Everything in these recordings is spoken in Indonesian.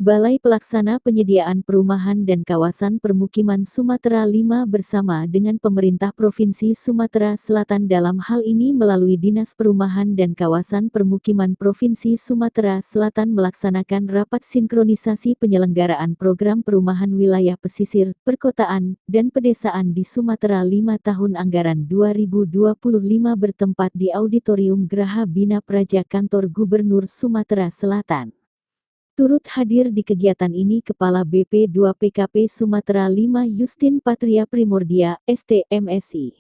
Balai Pelaksana Penyediaan Perumahan dan Kawasan Permukiman Sumatera V bersama dengan pemerintah Provinsi Sumatera Selatan dalam hal ini melalui Dinas Perumahan dan Kawasan Permukiman Provinsi Sumatera Selatan melaksanakan rapat sinkronisasi penyelenggaraan program perumahan wilayah pesisir, perkotaan, dan pedesaan di Sumatera 5 tahun anggaran 2025 bertempat di Auditorium Graha Bina Praja Kantor Gubernur Sumatera Selatan. Turut hadir di kegiatan ini Kepala BP2 PKP Sumatera V Justin Patria Primordia, ST.MSI.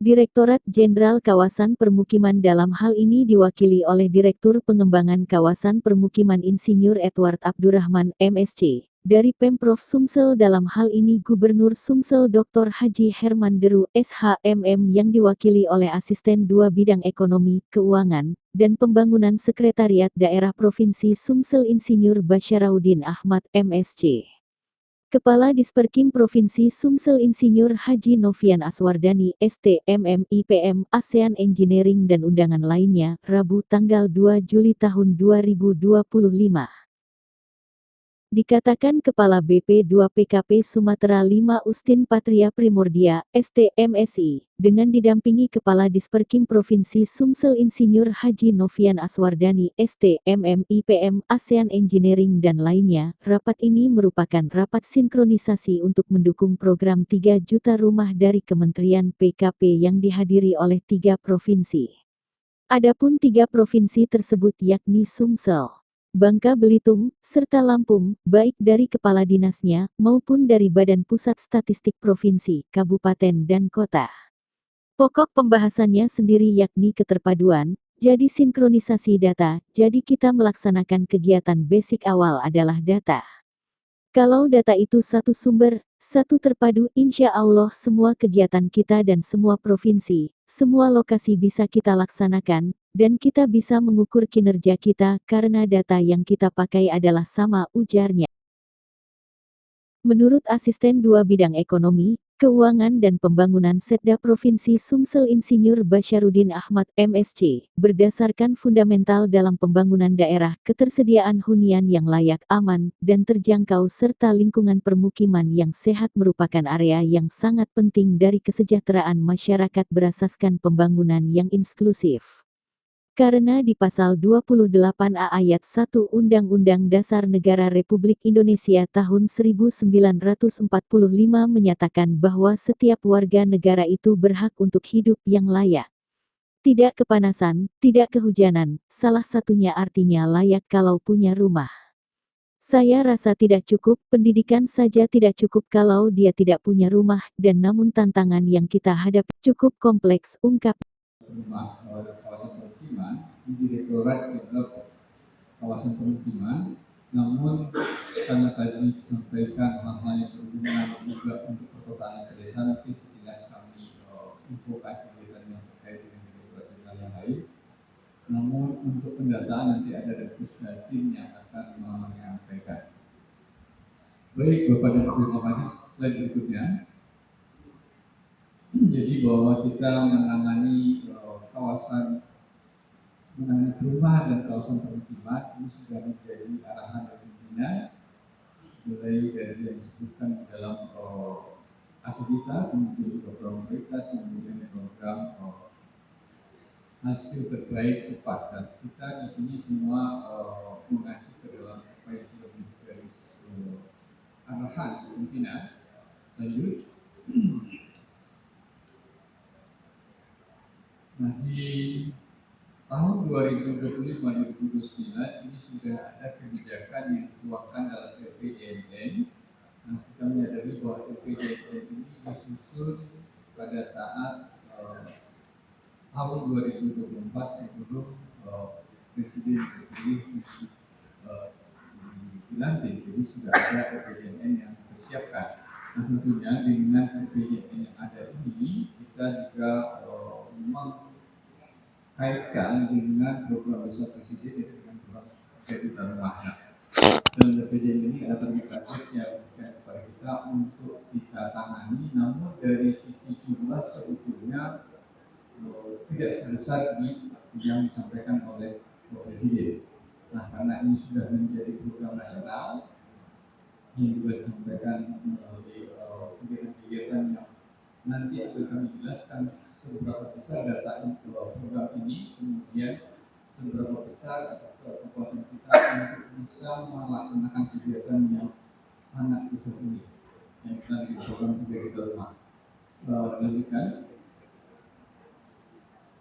Direktorat Jenderal Kawasan Permukiman dalam hal ini diwakili oleh Direktur Pengembangan Kawasan Permukiman Insinyur Edward Abdurrahman, MSc. Dari Pemprov Sumsel dalam hal ini Gubernur Sumsel Dr. Haji Herman Deru, SHMM yang diwakili oleh Asisten 2 Bidang Ekonomi, Keuangan, dan Pembangunan Sekretariat Daerah Provinsi Sumsel Insinyur Basyarauddin Ahmad, MSc. Kepala Disperkim Provinsi Sumsel Insinyur Haji Novian Aswardani, ST.MM IPM, ASEAN Engineering dan undangan lainnya, Rabu tanggal 2 Juli tahun 2025. Dikatakan Kepala BP2 PKP Sumatera V Justin Patria Primordia, ST.MSI, dengan didampingi Kepala Disperkim Provinsi Sumsel Insinyur Haji Novian Aswardani, ST.MM IPM, ASEAN Engineering dan lainnya, rapat ini merupakan rapat sinkronisasi untuk mendukung program 3 juta rumah dari Kementerian PKP yang dihadiri oleh 3 provinsi. Adapun 3 provinsi tersebut yakni Sumsel, Bangka Belitung, serta Lampung, baik dari kepala dinasnya, maupun dari Badan Pusat Statistik Provinsi, Kabupaten dan Kota. Pokok pembahasannya sendiri yakni keterpaduan, jadi sinkronisasi data, jadi kita melaksanakan kegiatan basic awal adalah data. Kalau data itu satu sumber, satu terpadu, insya Allah semua kegiatan kita dan semua provinsi, semua lokasi bisa kita laksanakan, dan kita bisa mengukur kinerja kita karena data yang kita pakai adalah sama, ujarnya. Menurut Asisten 2 Bidang Ekonomi, Keuangan dan Pembangunan Setda Provinsi Sumsel Insinyur Basyarauddin Ahmad, MSc, berdasarkan fundamental dalam pembangunan daerah, ketersediaan hunian yang layak, aman, dan terjangkau serta lingkungan permukiman yang sehat merupakan area yang sangat penting dari kesejahteraan masyarakat berasaskan pembangunan yang inklusif. Karena di Pasal 28A Ayat 1 Undang-Undang Dasar Negara Republik Indonesia tahun 1945 menyatakan bahwa setiap warga negara itu berhak untuk hidup yang layak. Tidak kepanasan, tidak kehujanan, salah satunya artinya layak kalau punya rumah. Saya rasa tidak cukup, pendidikan saja tidak cukup kalau dia tidak punya rumah, dan namun tantangan yang kita hadapi cukup kompleks, ungkap. Kawasan permukiman di Direktorat Jenderal Kawasan Permukiman, namun karena tadi disampaikan hal-hal yang berhubungan juga untuk perkotaan dan pedesaan, mungkin sekilas kami infokan kegiatan yang terkait dengan Direktorat Jenderal yang lain. Namun untuk pendataan nanti ada dari Pusdatin yang akan menyampaikan. Baik Bapak dan Ibu terima kasih. Slide berikutnya. Jadi bahwa kita menangani kawasan perumahan dan kawasan permukiman ini sudah menjadi arahan dari pimpinan, mulai dari yang disebutkan di dalam ASDITA, kemudian juga program prioritas, kemudian program hasil terbaik cepat, dan kita di sini semua mengacu ke dalam apa yang sudah menjadi garis arahan pimpinan. Lanjut. Nah, di tahun 2025-2029 ini sudah ada kebijakan yang dituangkan dalam RPJMN. Nah, kita menyadari bahwa RPJMN ini disusun pada saat tahun 2024 sebelum Presiden terpilih dilantik. Jadi sudah ada RPJMN yang dipersiapkan. Nah, tentunya dengan RPJMN yang ada ini kita juga kaitkan dengan program besar Presiden yaitu dengan program 3 juta rumah. Dan BPJS ini ada target yang diberikan kepada kita untuk kita tangani, namun dari sisi jumlah sebetulnya tidak sebesar yang disampaikan oleh Presiden. Nah, karena ini sudah menjadi program nasional, yang juga disampaikan melalui kegiatan-kegiatan yang nanti akan kami jelaskan seberapa besar data program ini, kemudian seberapa besar kekuatan kita untuk bisa melaksanakan kegiatan yang sangat besar ini, yang kita di program 3 Juta Rumah. Lanjutkan.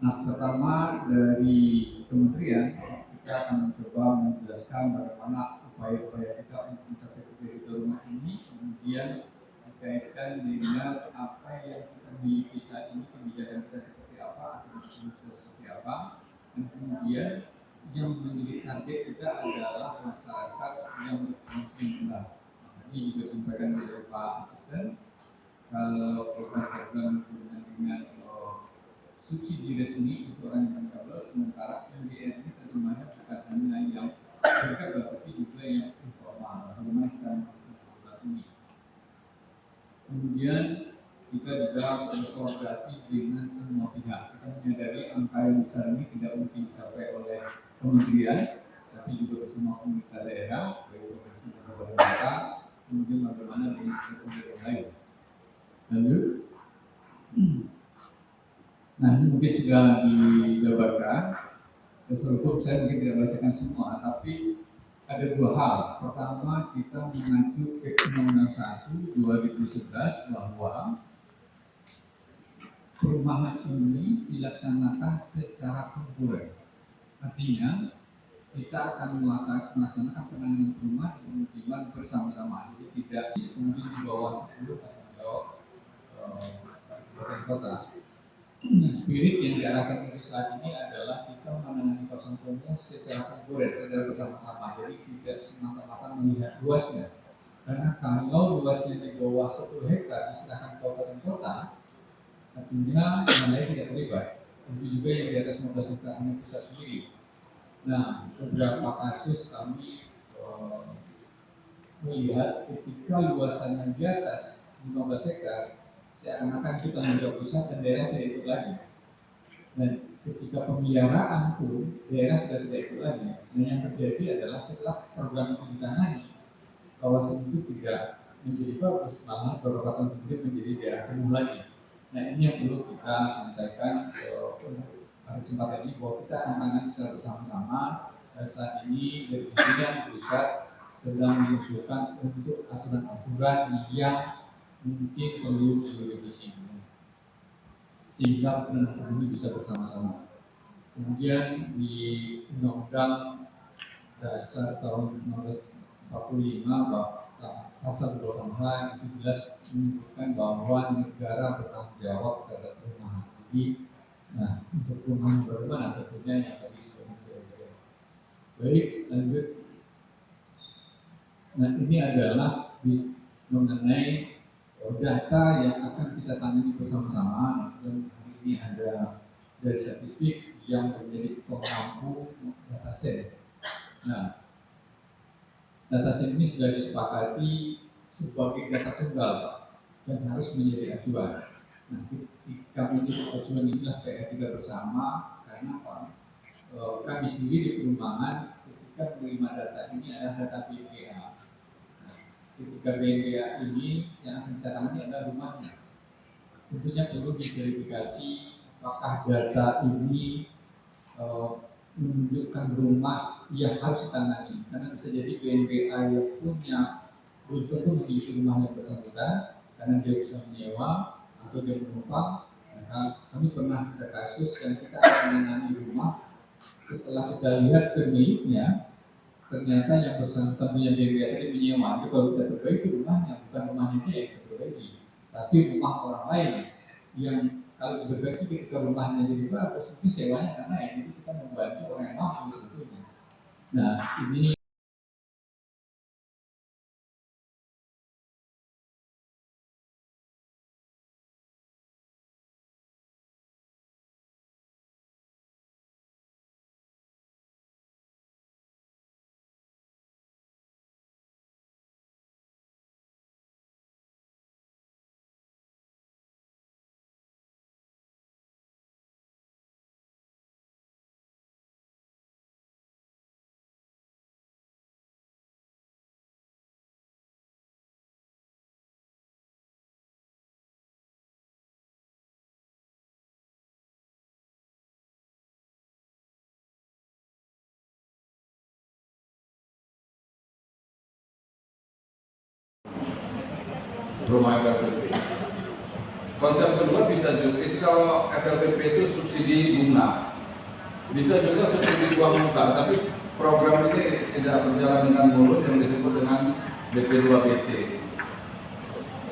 Nah, pertama dari kementerian kita akan mencoba menjelaskan bagaimana upaya-upaya kita untuk mencapai 3 Juta Rumah ini, kemudian dikaitkan dengan apa yang kita miliki saat ini, kebijakan kita seperti apa, aktivitas kita seperti apa, dan kemudian yang menjadi target kita adalah masyarakat yang berpenghasilan rendah. Nah, tadi juga disampaikan oleh Pak Asisten, kalau program-program berhubungan dengan subsidi resmi itu orang yang berkabel, sementara MBR ini terjemahnya bukan hanya yang berkabel tapi juga yang informal. Bagaimana kita melakukan ini? Kemudian kita juga berkolaborasi dengan semua pihak. Kita menyadari angka yang besar ini tidak mungkin dicapai oleh kementerian, tapi juga bersama pemerintah daerah, baik provinsi dan kabupaten kota. Kemudian bagaimana dengan stakeholder yang lain. Lalu, nah ini mungkin sudah dijabarkan. Seluruh saya mungkin tidak bacakan semua, tapi ada dua hal. Pertama, kita mengacu ke Undang-Undang 1 2011 bahwa perumahan ini dilaksanakan secara konkuren. Artinya, kita akan melaksanakan penanganan perumahan dan pemukiman bersama-sama. Jadi tidak mungkin di bawah 10 tanggung jawab kabupaten kota. Spirit yang diarahkan untuk saat ini adalah kita menangani kawasan kumuh secara konkuren, secara bersama-sama. Jadi tidak semata-mata melihat luasnya. Karena kalau luasnya di bawah 10 hektar diserahkan ke kabupaten kota, artinya yang lain tidak terlibat. Tentu juga yang di atas 15 hektar hanya pusat sendiri. Nah, beberapa kasus kami melihat ketika luasannya di atas 15 hektar, seakan-akan itu tanggung jawab pusat dan daerah tidak ikut lagi. Dan ketika pemeliharaan pun daerah sudah tidak ikut lagi. Dan yang terjadi adalah setelah program itu ditangani, kawasan itu tidak menjadi bagus, malah beberapa tahun kemudian menjadi daerah penuh lagi. Nah, ini yang perlu kita sampaikan pada kesempatan ini bahwa kita akan tangani secara bersama-sama. Dan saat ini dari pimpinan pusat sedang mengusulkan untuk aturan-aturan yang mungkin perlu direvisi sehingga penanganan ini bisa bersama-sama. Kemudian di Undang-Undang Dasar tahun 1945 pasal 28 itu jelas menyebutkan bahwa negara bertanggung jawab terhadap perumahan. Jadi, nah untuk perumahan berubah tentunya yang tadi sudah dijelaskan. Baik, lanjut. Nah ini adalah mengenai data yang akan kita tangani bersama-sama. Dan hari ini ada dari statistik yang menjadi pengampu data set. Nah, data set ini sudah disepakati sebagai data tunggal dan harus menjadi acuan. Nah, ketika menjadi acuan inilah PR kita bersama, karena apa? Kami sendiri di perumahan ketika menerima data ini adalah data BPA. Ketika BNPA ini yang akan kita tangani adalah rumahnya. Tentunya perlu diverifikasi apakah data ini menunjukkan rumah yang harus ditangani. Karena bisa jadi BNPA yang punya belum tentu memiliki rumah yang bersangkutan karena dia bisa menyewa atau dia menumpang. Nah, kami pernah ada kasus yang kita akan menangani rumah, setelah kita lihat pemiliknya ternyata yang bersangkutan punya BNPA tadi menyewa. Itu kalau kita perbaiki rumahnya, bukan rumahnya dia yang kita perbaiki, tapi rumah orang lain yang kalau diperbaiki ketika rumahnya jadi bagus, mungkin sewanya akan naik. Jadi kita membantu orang yang mampu sebetulnya. Nah ini rumah FLPP. Konsep kedua bisa juga, itu kalau FLPP itu subsidi bunga, bisa juga subsidi uang muka, tapi program ini tidak berjalan dengan mulus yang disebut dengan BP2BT.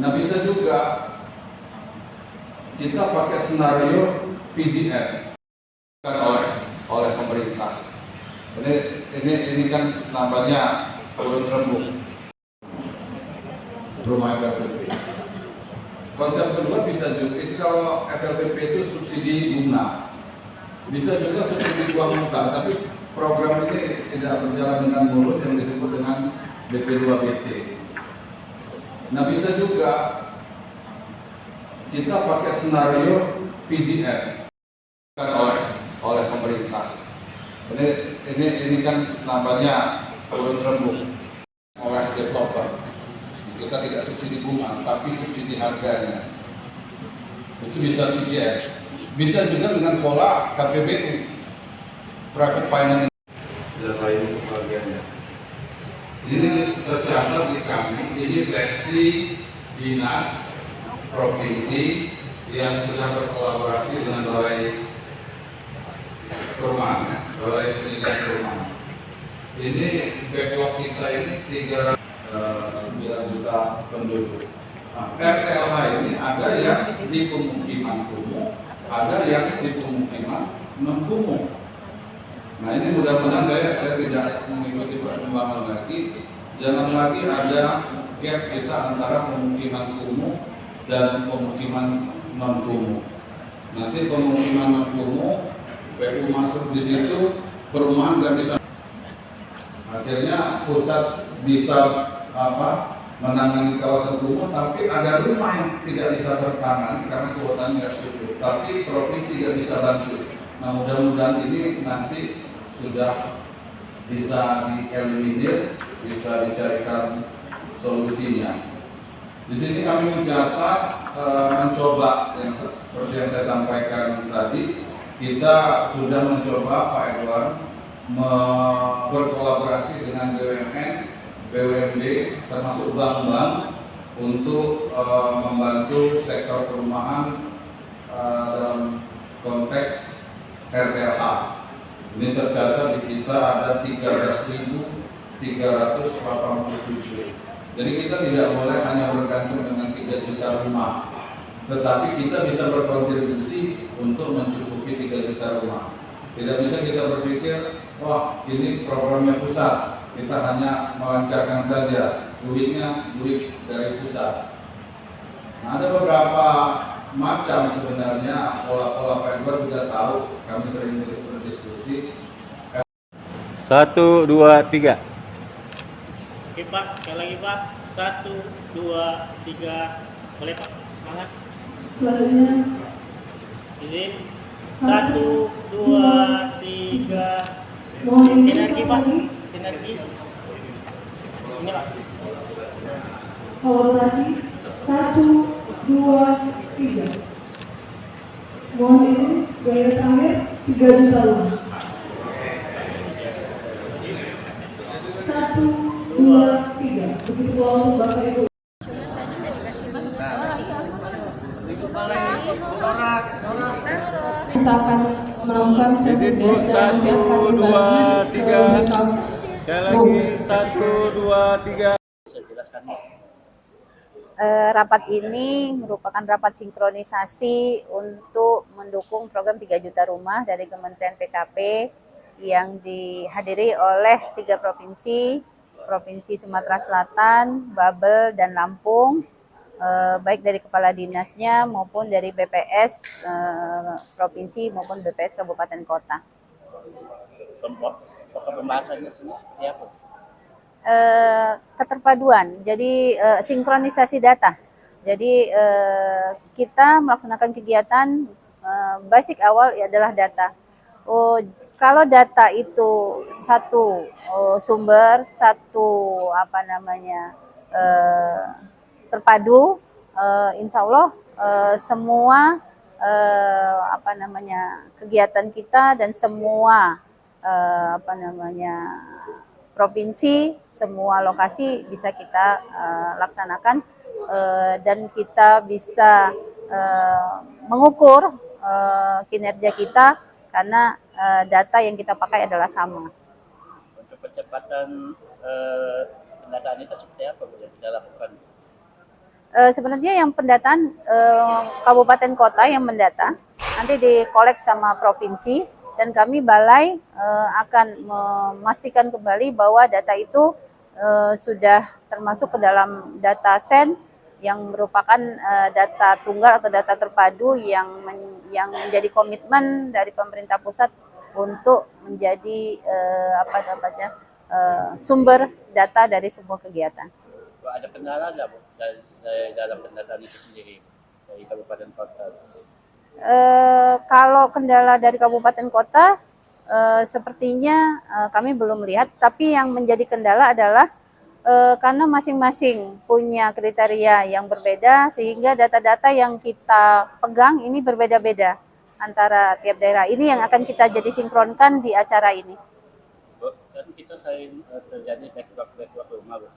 Nah bisa juga kita pakai senario VGF oleh pemerintah. Ini kan namanya urun rembuk rumah FLPP. Konsep kedua bisa juga, itu kalau FLPP itu subsidi bunga, bisa juga subsidi uang muka, tapi program ini tidak berjalan dengan mulus yang disebut dengan BP2BT. Nah bisa juga kita pakai senario VGF oleh pemerintah. Ini kan namanya urun rembuk oleh developer. Kita tidak subsidi bunga, tapi subsidi harganya. Itu bisa VGF. Bisa juga dengan pola KPBU, private finance dan lain sebagainya. Ini tercatat di kami, ini versi dinas provinsi yang sudah berkolaborasi dengan Balai Perumahan, Balai Pendidikan Perumahan. Ini backlog kita ini 309 juta penduduk. Nah, RTLH ini ada yang di pemukiman kumuh, ada yang di pemukiman non kumuh. Nah ini mudah-mudahan saya tidak mengikuti perkembangan lagi. Jangan lagi ada gap kita antara pemukiman kumuh dan pemukiman non kumuh. Nanti pemukiman non kumuh, PU masuk di situ, perumahan nggak bisa. Akhirnya pusat bisa menangani kawasan kumuh, tapi ada rumah yang tidak bisa tertangani karena kuotanya nggak cukup. Tapi provinsi nggak bisa bantu. Nah mudah-mudahan ini nanti sudah bisa dieliminir, bisa dicarikan solusinya. Di sini kami mencatat, mencoba yang seperti yang saya sampaikan tadi, kita sudah mencoba Pak Edward berkolaborasi dengan BUMN, BUMD, termasuk bank-bank untuk membantu sektor perumahan dalam konteks RTLH. Ini tercatat di kita ada 13.387. Jadi kita tidak boleh hanya bergantung dengan 3 juta rumah, tetapi kita bisa berkontribusi untuk mencukupi 3 juta rumah. Tidak bisa kita berpikir, wah ini programnya pusat, kita hanya melancarkan saja, duitnya duit dari pusat. Nah, ada beberapa macam sebenarnya pola-pola Pak Edward juga tahu, kami sering berdiskusi. 1, 2, 3. Oke Pak, sekali lagi Pak. 1, 2, 3. Boleh Pak, semangat. Selanjutnya Izin. 1, 2, 3. Sinergi Pak, sinergi. Ini Pak. kolaborasi 1, 2, 3. Mohon izin, gaya terakhir 3 juta rumah. 1, 2, 3. Begitu pula untuk Bapak Ibu. Kita akan melakukan sesi Izin Bu, 1, 2, 3. Sekali lagi 1, 2, 3. Rapat ini merupakan rapat sinkronisasi untuk mendukung program 3 juta rumah dari Kementerian PKP yang dihadiri oleh 3 provinsi, Provinsi Sumatera Selatan, Babel, dan Lampung, baik dari kepala dinasnya maupun dari BPS provinsi maupun BPS kabupaten kota. Pembahasannya sini seperti apa? Keterpaduan, jadi sinkronisasi data. Jadi kita melaksanakan kegiatan basic awal adalah data. Kalau data itu satu sumber, satu terpadu, insya Allah semua kegiatan kita dan semua provinsi, semua lokasi bisa kita laksanakan dan kita bisa mengukur kinerja kita karena data yang kita pakai adalah sama. Untuk percepatan pendataan itu seperti apa Bu yang kita lakukan? Sebenarnya yang pendataan kabupaten kota yang mendata nanti dikolek sama provinsi dan kami balai akan memastikan kembali bahwa data itu sudah termasuk ke dalam data SEN yang merupakan data tunggal atau data terpadu yang menjadi komitmen dari pemerintah pusat untuk menjadi sumber data dari semua kegiatan. Bu, ada kendala nggak Bu dari dalam pendataan itu sendiri dari kabupaten kota? Kalau kendala dari kabupaten kota sepertinya kami belum melihat, tapi yang menjadi kendala adalah karena masing-masing punya kriteria yang berbeda sehingga data-data yang kita pegang ini berbeda-beda antara tiap daerah. Ini yang akan kita jadi sinkronkan di acara ini. Bu, kan kita sering terjadi backlog rumah Bu.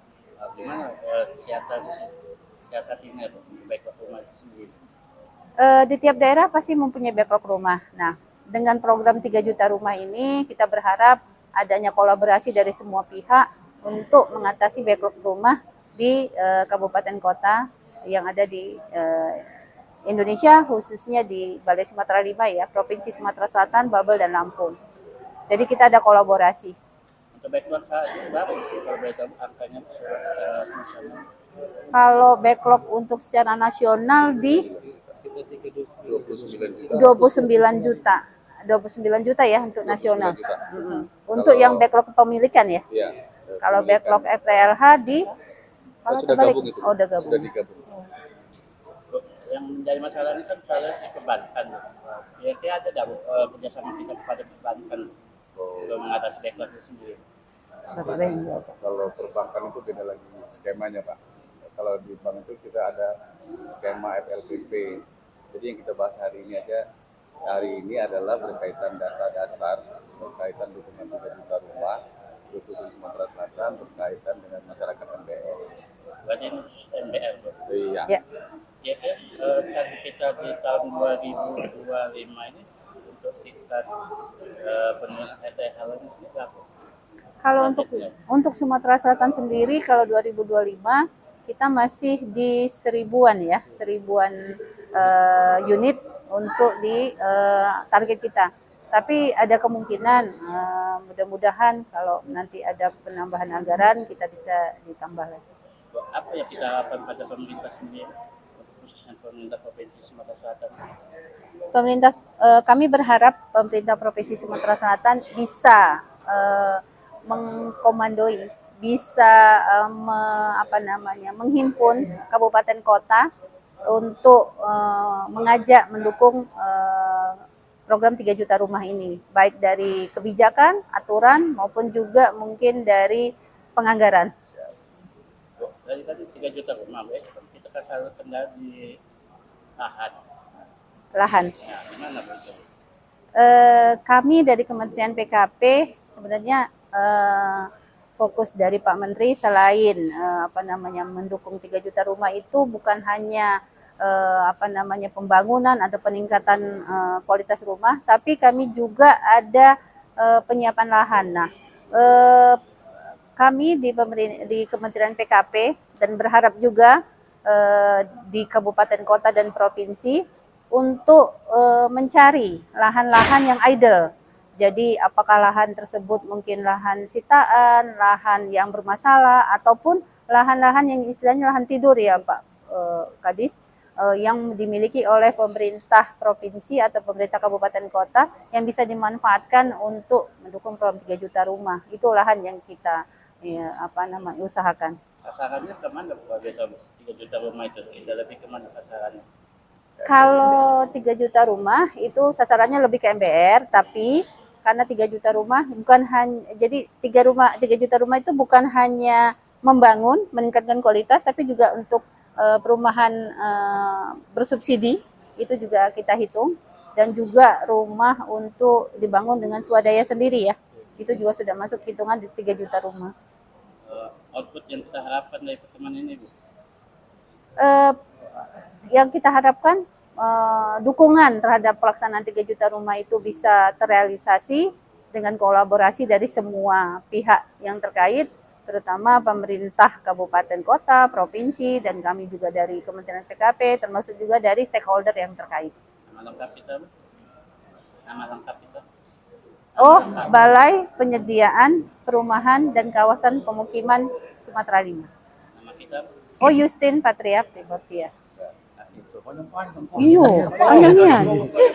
Gimana siasatinya Bu, backlog rumah itu sendiri? Di tiap daerah pasti mempunyai backlog rumah. Nah, dengan program 3 juta rumah ini kita berharap adanya kolaborasi dari semua pihak untuk mengatasi backlog rumah di kabupaten kota yang ada di Indonesia, khususnya di Balai Sumatera 5 ya, Provinsi Sumatera Selatan, Babel, dan Lampung. Jadi kita ada kolaborasi. Untuk backlog saat ini berapa kalau boleh tahu angkanya secara nasional? Kalau backlog untuk secara nasional di 29 juta. 29 juta ya untuk nasional. Untuk yang backlog kepemilikan ya. Iya. Kalau backlog RTLH di kalau sudah terbalik. gabung itu. Oh, udah gabung. Sudah digabung. Yang menjadi masalah ini kan salah di perbankan. Kira-kira ada nggak Bu kerjasama kita kepada perbankan untuk mengatasi backlog itu sendiri? Kalau perbankan itu beda lagi skemanya Pak. Kalau di bank itu kita ada skema FLPP. Jadi yang kita bahas hari ini adalah berkaitan data dasar, berkaitan dukungan 3 juta rumah, khusus Sumatera Selatan, berkaitan dengan masyarakat MBL. Berarti ini khusus MBL Bu. Iya. Ya. Target kita di tahun 2025 ini untuk tingkat penurunan RTH ini sendiri berapa? Kalau untuk Sumatera Selatan sendiri kalau 2025 kita masih di seribuan unit untuk di target kita. Tapi ada kemungkinan mudah-mudahan kalau nanti ada penambahan anggaran kita bisa ditambah lagi. Apa yang kita harapkan pada pemerintah sendiri, khususnya pemerintah Provinsi Sumatera Selatan? Kami berharap pemerintah Provinsi Sumatera Selatan bisa mengkomandoi, bisa menghimpun kabupaten kota untuk mengajak mendukung program 3 juta rumah ini, baik dari kebijakan, aturan maupun juga mungkin dari penganggaran. Dari tadi 3 juta rumah, kita kan selalu kendala di lahan. Nah, gimana Bu itu? Kami dari Kementerian PKP sebenarnya fokus dari Pak Menteri selain mendukung 3 juta rumah itu bukan hanya pembangunan atau peningkatan kualitas rumah, tapi kami juga ada penyiapan lahan. Nah, kami di Kementerian PKP dan berharap juga di kabupaten kota dan provinsi untuk mencari lahan-lahan yang idle. Jadi apakah lahan tersebut mungkin lahan sitaan, lahan yang bermasalah, ataupun lahan-lahan yang istilahnya lahan tidur ya Pak Kadis, yang dimiliki oleh pemerintah provinsi atau pemerintah kabupaten kota yang bisa dimanfaatkan untuk mendukung program 3 juta rumah. Itu lahan yang kita usahakan. Sasarannya kemana Bu? 3 juta rumah itu kita lebih kemana sasarannya? Kalau 3 juta rumah itu sasarannya lebih ke MBR, tapi karena 3 juta rumah bukan hanya, jadi 3 juta rumah itu bukan hanya membangun, meningkatkan kualitas, tapi juga untuk perumahan bersubsidi itu juga kita hitung, dan juga rumah untuk dibangun dengan swadaya sendiri ya, itu juga sudah masuk hitungan di 3 juta rumah. Output yang kita harapkan dari pertemuan ini Bu? yang kita harapkan dukungan terhadap pelaksanaan 3 juta rumah itu bisa terrealisasi dengan kolaborasi dari semua pihak yang terkait, terutama pemerintah kabupaten kota, provinsi, dan kami juga dari Kementerian PKP, termasuk juga dari stakeholder yang terkait. Nama lengkap itu? Nama lengkap itu? Oh, Balai Penyediaan Perumahan dan Kawasan Pemukiman Sumatera 5. Nama kita? Oh, Justin Patria Pribortia. Kasih itu. Panjang-panjang. Iya, panjangnya.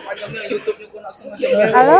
Panjangnya YouTube-nya gua nak setengah jam. Halo?